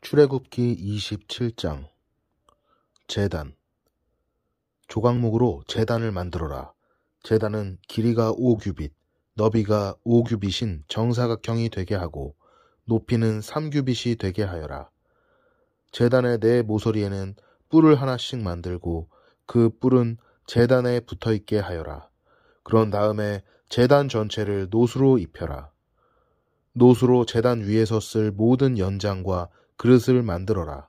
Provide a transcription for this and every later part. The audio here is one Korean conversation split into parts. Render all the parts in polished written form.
출애굽기 27장 제단. 조각목으로 제단을 만들어라. 제단은 길이가 5규빗, 너비가 5규빗인 정사각형이 되게 하고 높이는 3규빗이 되게 하여라. 제단의 네 모서리에는 뿔을 하나씩 만들고 그 뿔은 제단에 붙어있게 하여라. 그런 다음에 제단 전체를 노수로 입혀라. 노수로 제단 위에서 쓸 모든 연장과 그릇을 만들어라.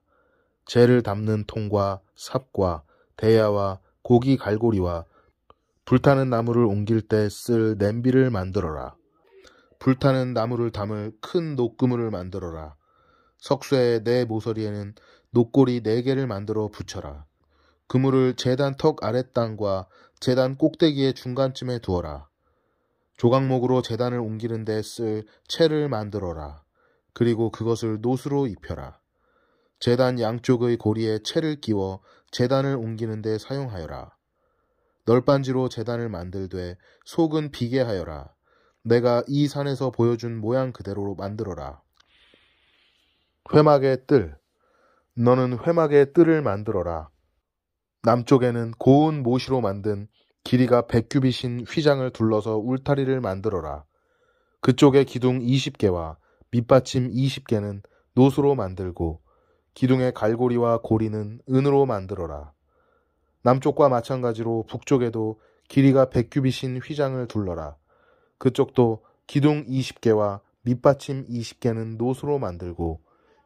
재를 담는 통과 삽과 대야와 고기 갈고리와 불타는 나무를 옮길 때 쓸 냄비를 만들어라. 불타는 나무를 담을 큰 녹그물을 만들어라. 석쇠의 네 모서리에는 녹고리 4개를 만들어 붙여라. 그물을 제단 턱 아랫땅과 제단 꼭대기의 중간쯤에 두어라. 조각목으로 제단을 옮기는 데 쓸 채를 만들어라. 그리고 그것을 노수로 입혀라. 제단 양쪽의 고리에 채를 끼워 제단을 옮기는 데 사용하여라. 널빤지로 제단을 만들되 속은 비게 하여라. 내가 이 산에서 보여준 모양 그대로 만들어라. 회막의 뜰. 너는 회막의 뜰을 만들어라. 남쪽에는 고운 모시로 만든 길이가 100규빗인 휘장을 둘러서 울타리를 만들어라. 그쪽에 기둥 20개와 밑받침 20개는 노수로 만들고 기둥의 갈고리와 고리는 은으로 만들어라. 남쪽과 마찬가지로 북쪽에도 길이가 100규빗인 휘장을 둘러라. 그쪽도 기둥 20개와 밑받침 20개는 노수로 만들고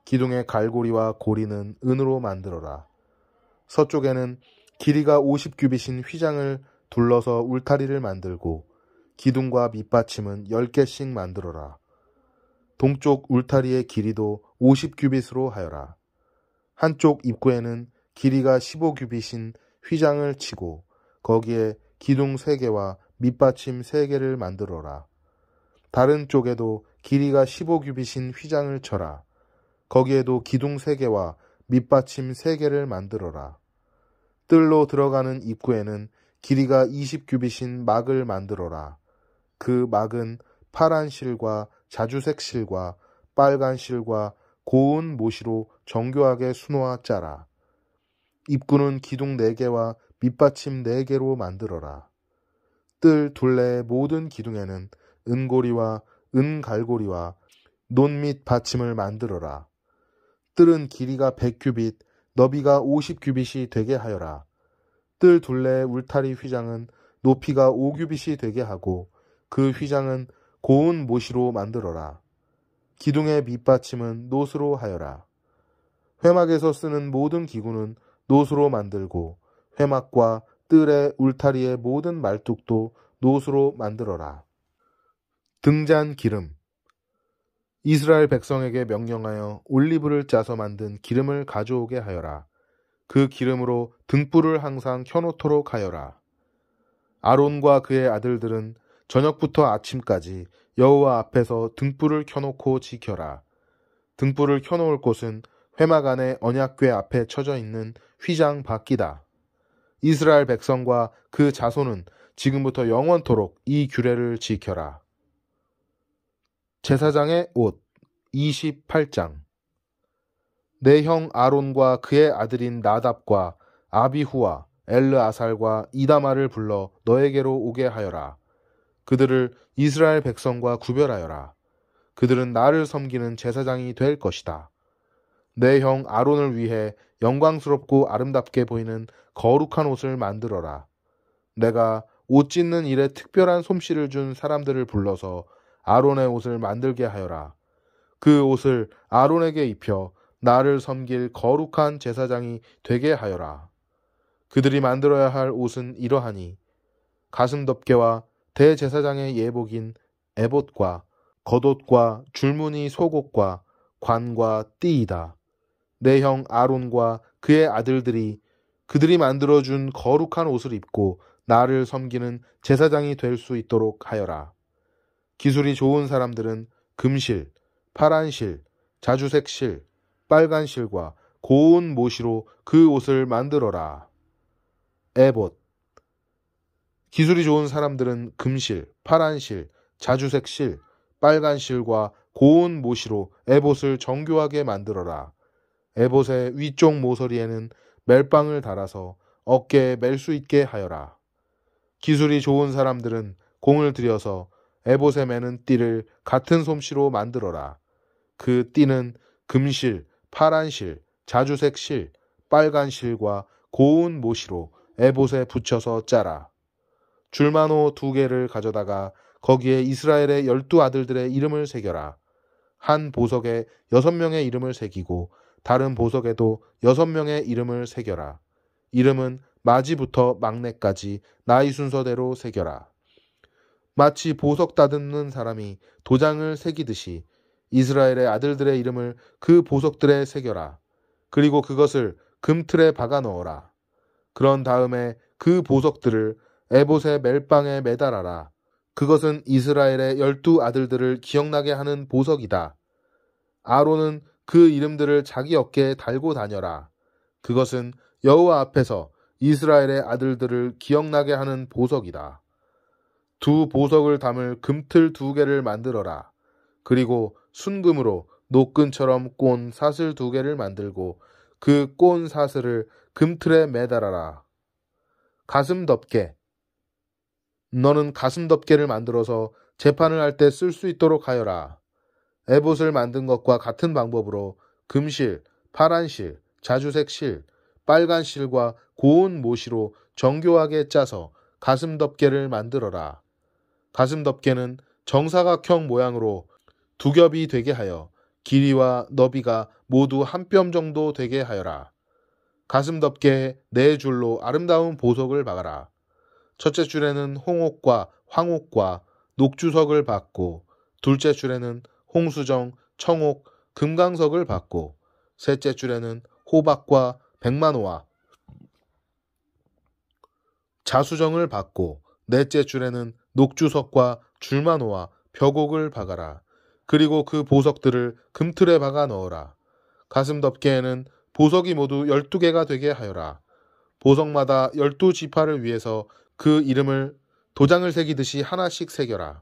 기둥의 갈고리와 고리는 은으로 만들어라. 서쪽에는 길이가 50규빗인 휘장을 둘러서 울타리를 만들고 기둥과 밑받침은 10개씩 만들어라. 동쪽 울타리의 길이도 50규빗으로 하여라. 한쪽 입구에는 길이가 15규빗인 휘장을 치고 거기에 기둥 3개와 밑받침 3개를 만들어라. 다른 쪽에도 길이가 15규빗인 휘장을 쳐라. 거기에도 기둥 3개와 밑받침 3개를 만들어라. 뜰로 들어가는 입구에는 길이가 20규빗인 막을 만들어라. 그 막은 파란 실과 자주색 실과 빨간 실과 고운 모시로 정교하게 수놓아 짜라. 입구는 기둥 4개와 밑받침 4개로 만들어라. 뜰 둘레의 모든 기둥에는 은고리와 은갈고리와 논 및 받침을 만들어라. 뜰은 길이가 100규빗, 너비가 50규빗이 되게 하여라. 뜰 둘레의 울타리 휘장은 높이가 5규빗이 되게 하고 그 휘장은 고운 모시로 만들어라. 기둥의 밑받침은 노수로 하여라. 회막에서 쓰는 모든 기구는 노수로 만들고 회막과 뜰의 울타리의 모든 말뚝도 노수로 만들어라. 등잔 기름. 이스라엘 백성에게 명령하여 올리브를 짜서 만든 기름을 가져오게 하여라. 그 기름으로 등불을 항상 켜놓도록 하여라. 아론과 그의 아들들은 저녁부터 아침까지 여호와 앞에서 등불을 켜놓고 지켜라. 등불을 켜놓을 곳은 회막 안에 언약궤 앞에 쳐져 있는 휘장 밖이다. 이스라엘 백성과 그 자손은 지금부터 영원토록 이 규례를 지켜라. 제사장의 옷 28장. 내 형 아론과 그의 아들인 나답과 아비후와 엘르아살과 이다마를 불러 너에게로 오게 하여라. 그들을 이스라엘 백성과 구별하여라. 그들은 나를 섬기는 제사장이 될 것이다. 내 형 아론을 위해 영광스럽고 아름답게 보이는 거룩한 옷을 만들어라. 내가 옷 찢는 일에 특별한 솜씨를 준 사람들을 불러서 아론의 옷을 만들게 하여라. 그 옷을 아론에게 입혀 나를 섬길 거룩한 제사장이 되게 하여라. 그들이 만들어야 할 옷은 이러하니 가슴 덮개와 대제사장의 예복인 에봇과 겉옷과 줄무늬 속옷과 관과 띠이다. 내 형 아론과 그의 아들들이 그들이 만들어준 거룩한 옷을 입고 나를 섬기는 제사장이 될 수 있도록 하여라. 기술이 좋은 사람들은 금실, 파란 실, 자주색 실, 빨간 실과 고운 모시로 그 옷을 만들어라. 에봇. 기술이 좋은 사람들은 금실, 파란 실, 자주색 실, 빨간 실과 고운 모시로 에봇을 정교하게 만들어라. 에봇의 위쪽 모서리에는 멜빵을 달아서 어깨에 멜 수 있게 하여라. 기술이 좋은 사람들은 공을 들여서 에봇에 매는 띠를 같은 솜씨로 만들어라. 그 띠는 금실, 파란 실, 자주색 실, 빨간 실과 고운 모시로 에봇에 붙여서 짜라. 줄마노 2개를 가져다가 거기에 이스라엘의 12아들들의 이름을 새겨라. 한 보석에 6명의 이름을 새기고 다른 보석에도 6명의 이름을 새겨라. 이름은 마지부터 막내까지 나이 순서대로 새겨라. 마치 보석 다듬는 사람이 도장을 새기듯이 이스라엘의 아들들의 이름을 그 보석들에 새겨라. 그리고 그것을 금틀에 박아 넣어라. 그런 다음에 그 보석들을 에봇의 멜빵에 매달아라. 그것은 이스라엘의 12아들들을 기억나게 하는 보석이다. 아론은 그 이름들을 자기 어깨에 달고 다녀라. 그것은 여호와 앞에서 이스라엘의 아들들을 기억나게 하는 보석이다. 2 보석을 담을 금틀 2개를 만들어라. 그리고 순금으로 노끈처럼 꼰 사슬 2개를 만들고 그 꼰 사슬을 금틀에 매달아라. 가슴 덮개. 너는 가슴 덮개를 만들어서 재판을 할 때 쓸 수 있도록 하여라. 에봇을 만든 것과 같은 방법으로 금실, 파란 실, 자주색 실, 빨간 실과 고운 모시로 정교하게 짜서 가슴 덮개를 만들어라. 가슴 덮개는 정사각형 모양으로 2겹이 되게 하여 길이와 너비가 모두 한 뼘 정도 되게 하여라. 가슴 덮개에 4줄로 아름다운 보석을 박아라. 첫째 줄에는 홍옥과 황옥과 녹주석을 박고 둘째 줄에는 홍수정, 청옥, 금강석을 박고 셋째 줄에는 호박과 백만호와 자수정을 박고 넷째 줄에는 녹주석과 줄만호와 벽옥을 박아라. 그리고 그 보석들을 금틀에 박아 넣어라. 가슴 덮개에는 보석이 모두 12개가 되게 하여라. 보석마다 12지파를 위해서 그 이름을 도장을 새기듯이 하나씩 새겨라.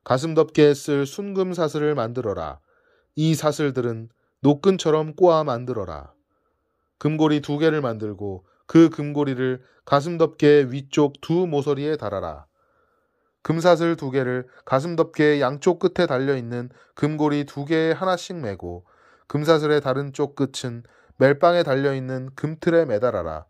가슴 덮개에 쓸 순금 사슬을 만들어라. 이 사슬들은 노끈처럼 꼬아 만들어라. 금고리 2개를 만들고 그 금고리를 가슴 덮개의 위쪽 2 모서리에 달아라. 금사슬 2개를 가슴 덮개의 양쪽 끝에 달려있는 금고리 2개에 하나씩 매고 금사슬의 다른 쪽 끝은 멜빵에 달려있는 금틀에 매달아라.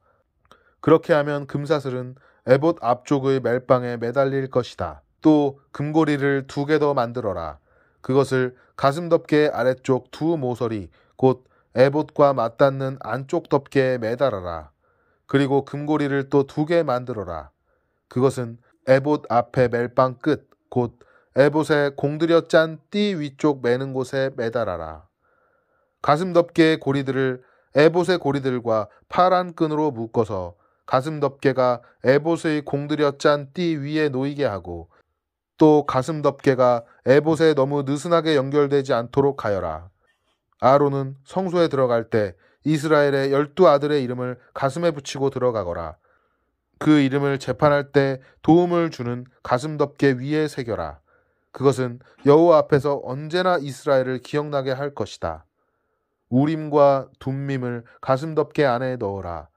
그렇게 하면 금사슬은 에봇 앞쪽의 멜빵에 매달릴 것이다. 또 금고리를 2개 더 만들어라. 그것을 가슴 덮개의 아래쪽 2 모서리 곧 에봇과 맞닿는 안쪽 덮개에 매달아라. 그리고 금고리를 또 2개 만들어라. 그것은 에봇 앞에 멜빵 끝 곧 에봇에 공들여 짠 띠 위쪽 매는 곳에 매달아라. 가슴 덮개의 고리들을 에봇의 고리들과 파란 끈으로 묶어서 가슴 덮개가 에봇의 공들여 짠 띠 위에 놓이게 하고 또 가슴 덮개가 에봇에 너무 느슨하게 연결되지 않도록 하여라. 아론은 성소에 들어갈 때 이스라엘의 12아들의 이름을 가슴에 붙이고 들어가거라. 그 이름을 재판할 때 도움을 주는 가슴 덮개 위에 새겨라. 그것은 여호와 앞에서 언제나 이스라엘을 기억나게 할 것이다. 우림과 둠밈을 가슴 덮개 안에 넣어라.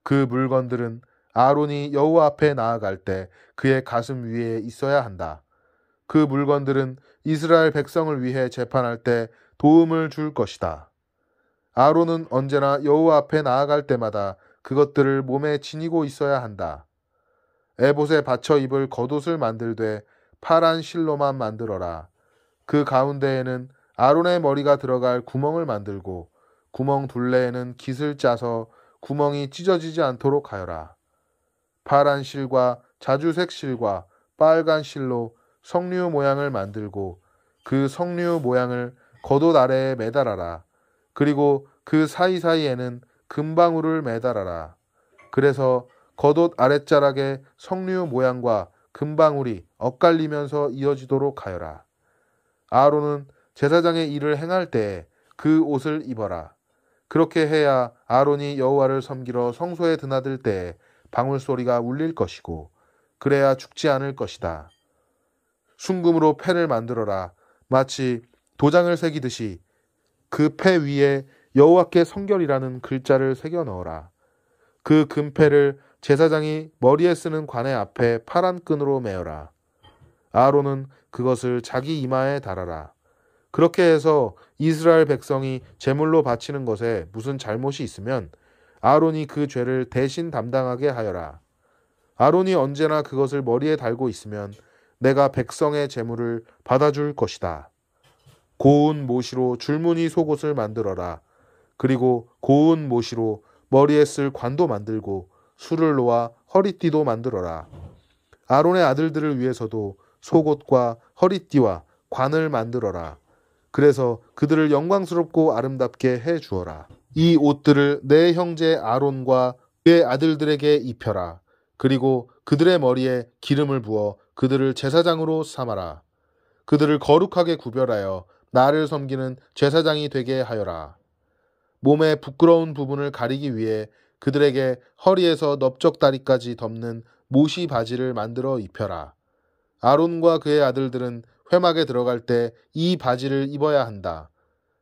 그 물건들은 아론이 여호와 앞에 나아갈 때 그의 가슴 위에 있어야 한다. 그 물건들은 이스라엘 백성을 위해 재판할 때 도움을 줄 것이다. 아론은 언제나 여호와 앞에 나아갈 때마다 그것들을 몸에 지니고 있어야 한다. 에봇에 받쳐 입을 겉옷을 만들되 파란 실로만 만들어라. 그 가운데에는 아론의 머리가 들어갈 구멍을 만들고 구멍 둘레에는 깃을 짜서 구멍이 찢어지지 않도록 하여라. 파란 실과 자주색 실과 빨간 실로 석류 모양을 만들고 그 석류 모양을 겉옷 아래에 매달아라. 그리고 그 사이사이에는 금방울을 매달아라. 그래서 겉옷 아랫자락에 석류 모양과 금방울이 엇갈리면서 이어지도록 하여라. 아론은 제사장의 일을 행할 때에 그 옷을 입어라. 그렇게 해야 아론이 여호와를 섬기러 성소에 드나들 때에 방울소리가 울릴 것이고 그래야 죽지 않을 것이다. 순금으로 패를 만들어라. 마치 도장을 새기듯이 그 패 위에 여호와께 성결이라는 글자를 새겨 넣어라. 그 금패를 제사장이 머리에 쓰는 관의 앞에 파란 끈으로 매어라. 아론은 그것을 자기 이마에 달아라. 그렇게 해서 이스라엘 백성이 제물로 바치는 것에 무슨 잘못이 있으면 아론이 그 죄를 대신 담당하게 하여라. 아론이 언제나 그것을 머리에 달고 있으면 내가 백성의 제물을 받아줄 것이다. 고운 모시로 줄무늬 속옷을 만들어라. 그리고 고운 모시로 머리에 쓸 관도 만들고 술을 놓아 허리띠도 만들어라. 아론의 아들들을 위해서도 속옷과 허리띠와 관을 만들어라. 그래서 그들을 영광스럽고 아름답게 해 주어라. 이 옷들을 내 형제 아론과 그의 아들들에게 입혀라. 그리고 그들의 머리에 기름을 부어 그들을 제사장으로 삼아라. 그들을 거룩하게 구별하여 나를 섬기는 제사장이 되게 하여라. 몸의 부끄러운 부분을 가리기 위해 그들에게 허리에서 넓적다리까지 덮는 모시 바지를 만들어 입혀라. 아론과 그의 아들들은 회막에 들어갈 때 이 바지를 입어야 한다.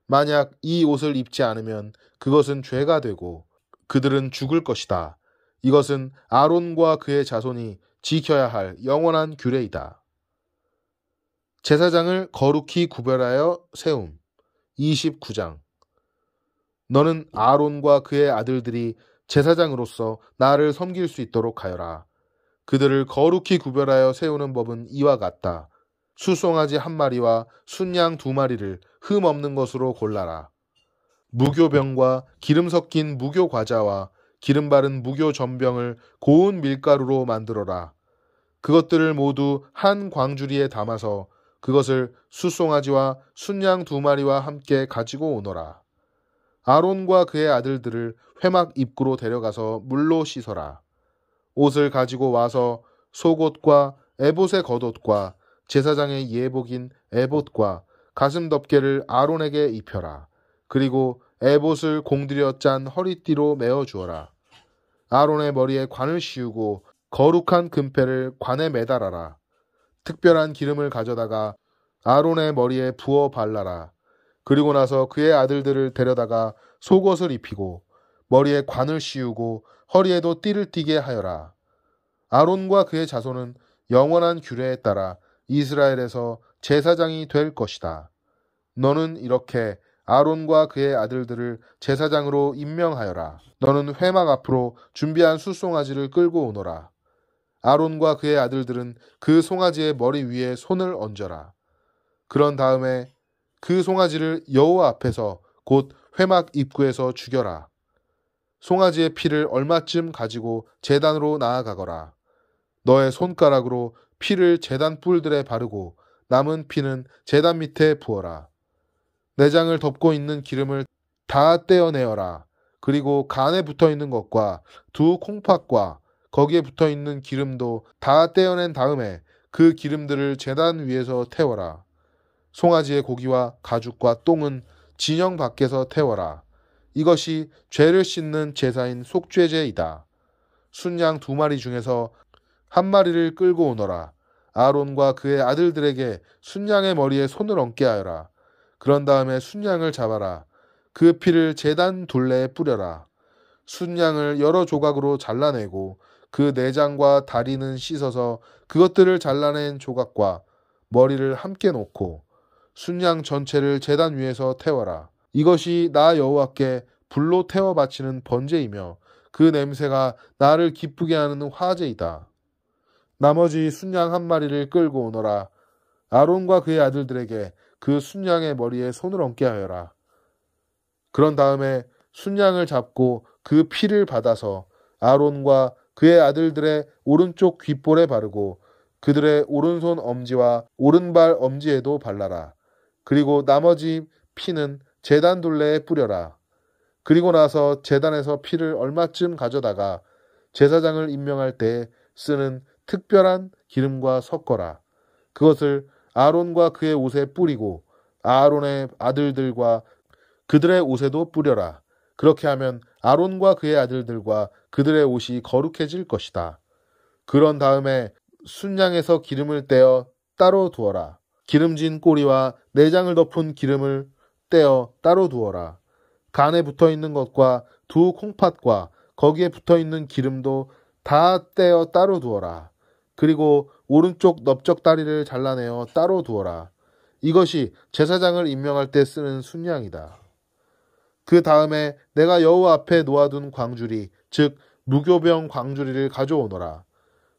만약 이 옷을 입지 않으면 그것은 죄가 되고 그들은 죽을 것이다. 이것은 아론과 그의 자손이 지켜야 할 영원한 규례이다. 제사장을 거룩히 구별하여 세움. 29장. 너는 아론과 그의 아들들이 제사장으로서 나를 섬길 수 있도록 하여라. 그들을 거룩히 구별하여 세우는 법은 이와 같다. 수송아지 1마리와 순양 2마리를 흠 없는 것으로 골라라. 무교병과 기름 섞인 무교과자와 기름 바른 무교전병을 고운 밀가루로 만들어라. 그것들을 모두 한 광주리에 담아서 그것을 수송아지와 순양 2마리와 함께 가지고 오너라. 아론과 그의 아들들을 회막 입구로 데려가서 물로 씻어라. 옷을 가지고 와서 속옷과 에봇의 겉옷과 제사장의 예복인 에봇과 가슴 덮개를 아론에게 입혀라. 그리고 에봇을 공들여 짠 허리띠로 메어 주어라. 아론의 머리에 관을 씌우고 거룩한 금패를 관에 매달아라. 특별한 기름을 가져다가 아론의 머리에 부어 발라라. 그리고 나서 그의 아들들을 데려다가 속옷을 입히고 머리에 관을 씌우고 허리에도 띠를 띠게 하여라. 아론과 그의 자손은 영원한 규례에 따라 이스라엘에서 제사장이 될 것이다. 너는 이렇게 아론과 그의 아들들을 제사장으로 임명하여라. 너는 회막 앞으로 준비한 숫송아지를 끌고 오너라. 아론과 그의 아들들은 그 송아지의 머리 위에 손을 얹어라. 그런 다음에 그 송아지를 여호와 앞에서 곧 회막 입구에서 죽여라. 송아지의 피를 얼마쯤 가지고 제단으로 나아가거라. 너의 손가락으로 피를 제단 뿔들에 바르고 남은 피는 제단 밑에 부어라. 내장을 덮고 있는 기름을 다 떼어내어라. 그리고 간에 붙어있는 것과 두 콩팥과 거기에 붙어있는 기름도 다 떼어낸 다음에 그 기름들을 제단 위에서 태워라. 송아지의 고기와 가죽과 똥은 진영 밖에서 태워라. 이것이 죄를 씻는 제사인 속죄제이다. 순양 2마리 중에서 1마리를 끌고 오너라. 아론과 그의 아들들에게 순양의 머리에 손을 얹게 하여라. 그런 다음에 순양을 잡아라. 그 피를 제단 둘레에 뿌려라. 순양을 여러 조각으로 잘라내고 그 내장과 다리는 씻어서 그것들을 잘라낸 조각과 머리를 함께 놓고 순양 전체를 제단 위에서 태워라. 이것이 나 여호와께 불로 태워 바치는 번제이며 그 냄새가 나를 기쁘게 하는 화제이다. 나머지 순양 1마리를 끌고 오너라. 아론과 그의 아들들에게 그 순양의 머리에 손을 얹게 하여라. 그런 다음에 순양을 잡고 그 피를 받아서 아론과 그의 아들들의 오른쪽 귓볼에 바르고 그들의 오른손 엄지와 오른발 엄지에도 발라라. 그리고 나머지 피는 제단 둘레에 뿌려라. 그리고 나서 제단에서 피를 얼마쯤 가져다가 제사장을 임명할 때 쓰는 특별한 기름과 섞어라. 그것을 아론과 그의 옷에 뿌리고 아론의 아들들과 그들의 옷에도 뿌려라. 그렇게 하면 아론과 그의 아들들과 그들의 옷이 거룩해질 것이다. 그런 다음에 순양에서 기름을 떼어 따로 두어라. 기름진 꼬리와 내장을 덮은 기름을 떼어 따로 두어라. 간에 붙어있는 것과 두 콩팥과 거기에 붙어있는 기름도 다 떼어 따로 두어라. 그리고 오른쪽 넓적다리를 잘라내어 따로 두어라. 이것이 제사장을 임명할 때 쓰는 순양이다. 그 다음에 내가 여호와 앞에 놓아둔 광주리, 즉 무교병 광주리를 가져오너라.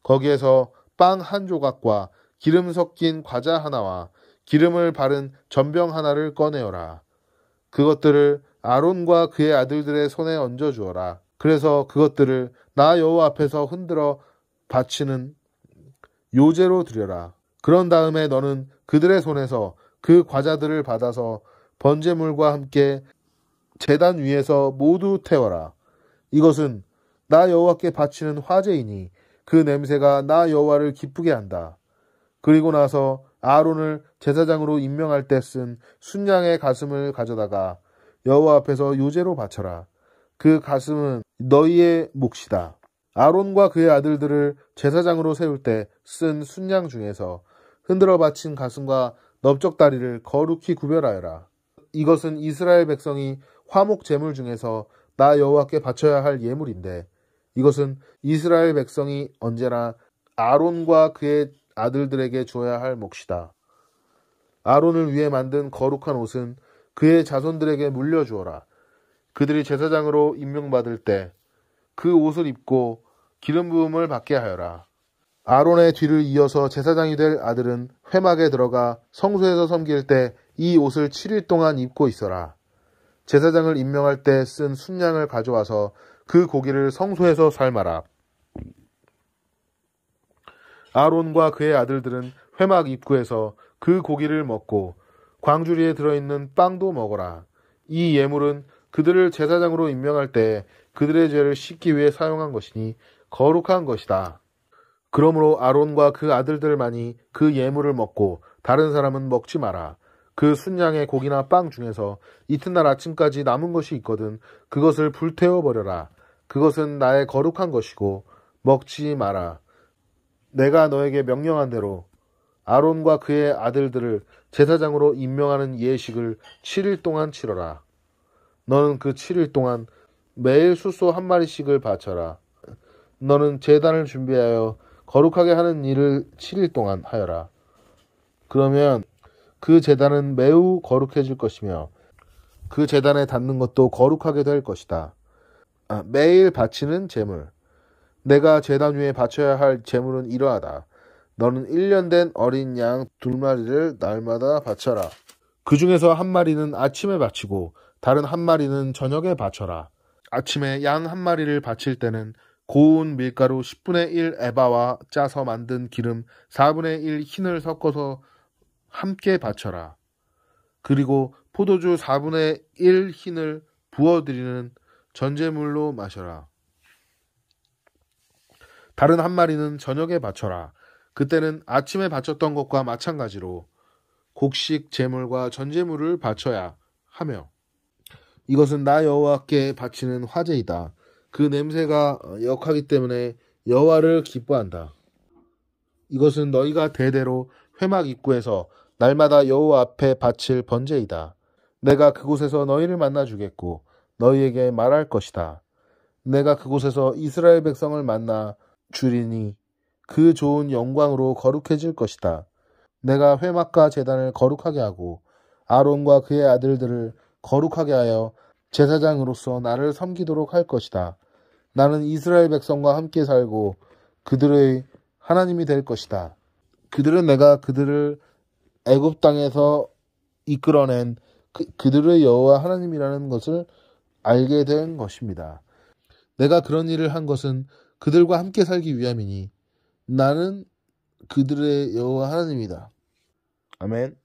거기에서 빵 한 조각과 기름 섞인 과자 하나와 기름을 바른 전병 하나를 꺼내어라. 그것들을 아론과 그의 아들들의 손에 얹어 주어라. 그래서 그것들을 나 여호와 앞에서 흔들어 바치는 요제로 드려라. 그런 다음에 너는 그들의 손에서 그 과자들을 받아서 번제물과 함께 제단 위에서 모두 태워라. 이것은 나 여호와께 바치는 화제이니 그 냄새가 나 여호와를 기쁘게 한다. 그리고 나서 아론을 제사장으로 임명할 때 쓴 순양의 가슴을 가져다가 여호와 앞에서 요제로 바쳐라. 그 가슴은 너희의 몫이다. 아론과 그의 아들들을 제사장으로 세울 때 쓴 순양 중에서 흔들어 바친 가슴과 넓적다리를 거룩히 구별하여라. 이것은 이스라엘 백성이 화목 제물 중에서 나 여호와께 바쳐야 할 예물인데 이것은 이스라엘 백성이 언제나 아론과 그의 아들들에게 주어야 할 몫이다. 아론을 위해 만든 거룩한 옷은 그의 자손들에게 물려주어라. 그들이 제사장으로 임명받을 때 그 옷을 입고 기름 부음을 받게 하여라. 아론의 뒤를 이어서 제사장이 될 아들은 회막에 들어가 성소에서 섬길 때 이 옷을 7일 동안 입고 있어라. 제사장을 임명할 때 쓴 순양을 가져와서 그 고기를 성소에서 삶아라. 아론과 그의 아들들은 회막 입구에서 그 고기를 먹고 광주리에 들어있는 빵도 먹어라. 이 예물은 그들을 제사장으로 임명할 때 그들의 죄를 씻기 위해 사용한 것이니 거룩한 것이다. 그러므로 아론과 그 아들들만이 그 예물을 먹고 다른 사람은 먹지 마라. 그 순양의 고기나 빵 중에서 이튿날 아침까지 남은 것이 있거든 그것을 불태워 버려라. 그것은 나의 거룩한 것이고 먹지 마라. 내가 너에게 명령한 대로 아론과 그의 아들들을 제사장으로 임명하는 예식을 7일 동안 치러라. 너는 그 7일 동안 매일 숫소 한 마리씩을 바쳐라. 너는 제단을 준비하여 거룩하게 하는 일을 7일 동안 하여라. 그러면 그 제단은 매우 거룩해질 것이며 그 제단에 닿는 것도 거룩하게 될 것이다. 매일 바치는 제물. 내가 제단 위에 바쳐야 할 제물은 이러하다. 너는 1년 된 어린 양 2마리를 날마다 바쳐라. 그 중에서 한 마리는 아침에 바치고 다른 한 마리는 저녁에 바쳐라. 아침에 양 한 마리를 바칠 때는 고운 밀가루 10분의 1 에바와 짜서 만든 기름 4분의 1 흰을 섞어서 함께 바쳐라. 그리고 포도주 4분의 1 흰을 부어드리는 전제물로 마셔라. 다른 한 마리는 저녁에 바쳐라. 그때는 아침에 바쳤던 것과 마찬가지로 곡식 제물과 전제물을 바쳐야 하며 이것은 나 여호와께 바치는 화제이다. 그 냄새가 역하기 때문에 여호와를 기뻐한다. 이것은 너희가 대대로 회막 입구에서 날마다 여호와 앞에 바칠 번제이다. 내가 그곳에서 너희를 만나 주겠고 너희에게 말할 것이다. 내가 그곳에서 이스라엘 백성을 만나 주리니 그 좋은 영광으로 거룩해질 것이다. 내가 회막과 제단을 거룩하게 하고 아론과 그의 아들들을 거룩하게 하여 제사장으로서 나를 섬기도록 할 것이다. 나는 이스라엘 백성과 함께 살고 그들의 하나님이 될 것이다. 그들은 내가 그들을 애굽 땅에서 이끌어낸 그들의 여호와 하나님이라는 것을 알게 된 것입니다. 내가 그런 일을 한 것은 그들과 함께 살기 위함이니 나는 그들의 여호와 하나님이다. 아멘.